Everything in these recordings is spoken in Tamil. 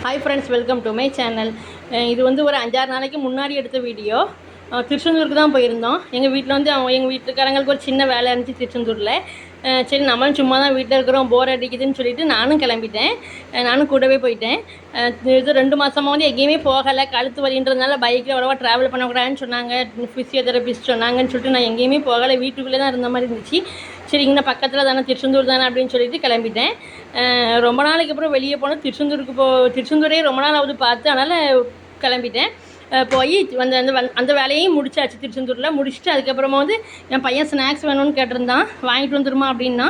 Hi friends, welcome to my channel. இது வந்து ஒரு 5-6 நாளைக்கு முன்னாடி எடுத்த வீடியோ. திருச்செந்தூருக்கு தான் போயிருந்தோம். எங்கள் வீட்டில் வந்து எங்கள் வீட்டுக்காரங்களுக்கு ஒரு சின்ன வேலை இருந்துச்சு திருச்செந்தூரில். சரி, நம்மளும் சும்மா தான் வீட்டில் இருக்கிறோம், போர் அடிக்குதுன்னு சொல்லிட்டு நானும் கிளம்பிட்டேன். நானும் கூடவே போயிட்டேன். இது 2 மாதமாக வந்து எங்கேயுமே போகலை. கழுத்து வலின்றதுனால பைக்கில் அவ்வளோவா ட்ராவல் பண்ணக்கூடாதுன்னு சொன்னாங்க. ஃபிசியோதெரபிஸ்ட் சொன்னாங்கன்னு சொல்லிட்டு நான் எங்கேயுமே போகலை, வீட்டுக்குள்ளே தான் இருந்த மாதிரி இருந்துச்சு. சரி, இங்கே பக்கத்தில் தானே, திருச்செந்தூர் தானே அப்படின்னு சொல்லிட்டு கிளம்பிட்டேன். ரொம்ப நாளைக்கு அப்புறம் வெளியே போனோம். திருச்செந்தூரே ரொம்ப நாள் ஆகுது பார்த்து, அதனால் கிளம்பிட்டேன். போய் அந்த வேலையையும் முடிச்சாச்சு. திருச்செந்தூரில் முடிச்சுட்டு அதுக்கப்புறமா வந்து என் பையன் ஸ்நாக்ஸ் வேணும்னு கேட்டிருந்தான். வாங்கிட்டு வந்துருமா அப்படின்னா,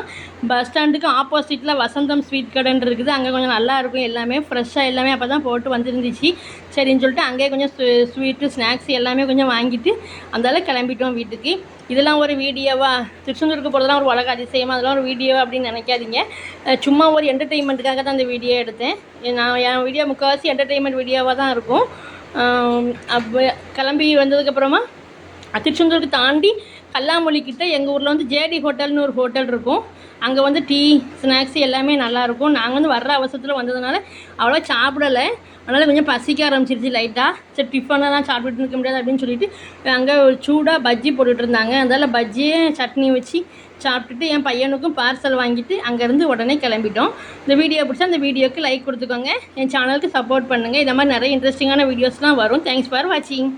பஸ் ஸ்டாண்டுக்கு ஆப்போசிட்டில் வசந்தம் ஸ்வீட் கடைன்னு இருக்குது. அங்கே கொஞ்சம் நல்லாயிருக்கும், எல்லாமே ஃப்ரெஷ்ஷாக எல்லாமே அப்போ தான் போட்டு வந்துருந்துச்சு. சரின்னு சொல்லிட்டு அங்கேயே கொஞ்சம் ஸ்வீட்டு ஸ்நாக்ஸ் எல்லாமே கொஞ்சம் வாங்கிட்டு அந்தால கிளம்பிட்டோம் வீட்டுக்கு. இதெல்லாம் ஒரு வீடியோவா? திருச்செந்தூருக்கு போகிறதுலாம் ஒரு உலக அதிசயமாக, அதெல்லாம் ஒரு வீடியோவா அப்படின்னு நினைக்காதீங்க. சும்மா ஒரு என்டர்டெயின்மெண்ட்டுக்காக தான் அந்த வீடியோ எடுத்தேன். என் வீடியோ முக்கால்வாசி என்டர்டெயின்மெண்ட் வீடியோவாக தான் இருக்கும். அப்போ கிளம்பி வந்ததுக்கப்புறமா திருச்செந்தூருக்கு தாண்டி கல்லாமொழிக்கிட்ட எங்கள் ஊரில் வந்து ஜேடி ஹோட்டல்னு ஒரு ஹோட்டல் இருக்கும். அங்கே வந்து டீ ஸ்நாக்ஸ் எல்லாமே நல்லாயிருக்கும். நாங்கள் வந்து வர்ற அவசரத்தில் வந்ததுனால அவ்வளோ சாப்பிடலை. அதனால் கொஞ்சம் பசிக்க ஆரம்பிச்சிருச்சு லைட்டாக. சரி, டிஃபனெல்லாம் சாப்பிட்டுட்டு இருக்க முடியாது அப்படின்னு சொல்லிட்டு அங்கே சூடாக பஜ்ஜி போட்டுட்டு இருந்தாங்க. அதனால் பஜ்ஜியே சட்னி வச்சு சாப்பிட்டுட்டு என் பையனுக்கும் பார்சல் வாங்கிட்டு அங்கேருந்து உடனே கிளம்பிட்டோம். இந்த வீடியோ பிடிச்சா அந்த வீடியோக்கு லைக் கொடுத்துக்கோங்க. என் சேனலுக்கு சப்போர்ட் பண்ணுங்கள். இந்த மாதிரி நிறைய இன்ட்ரெஸ்டிங்கான வீடியோஸ்லாம் வரும். தேங்க்ஸ் ஃபார் வாட்சிங்.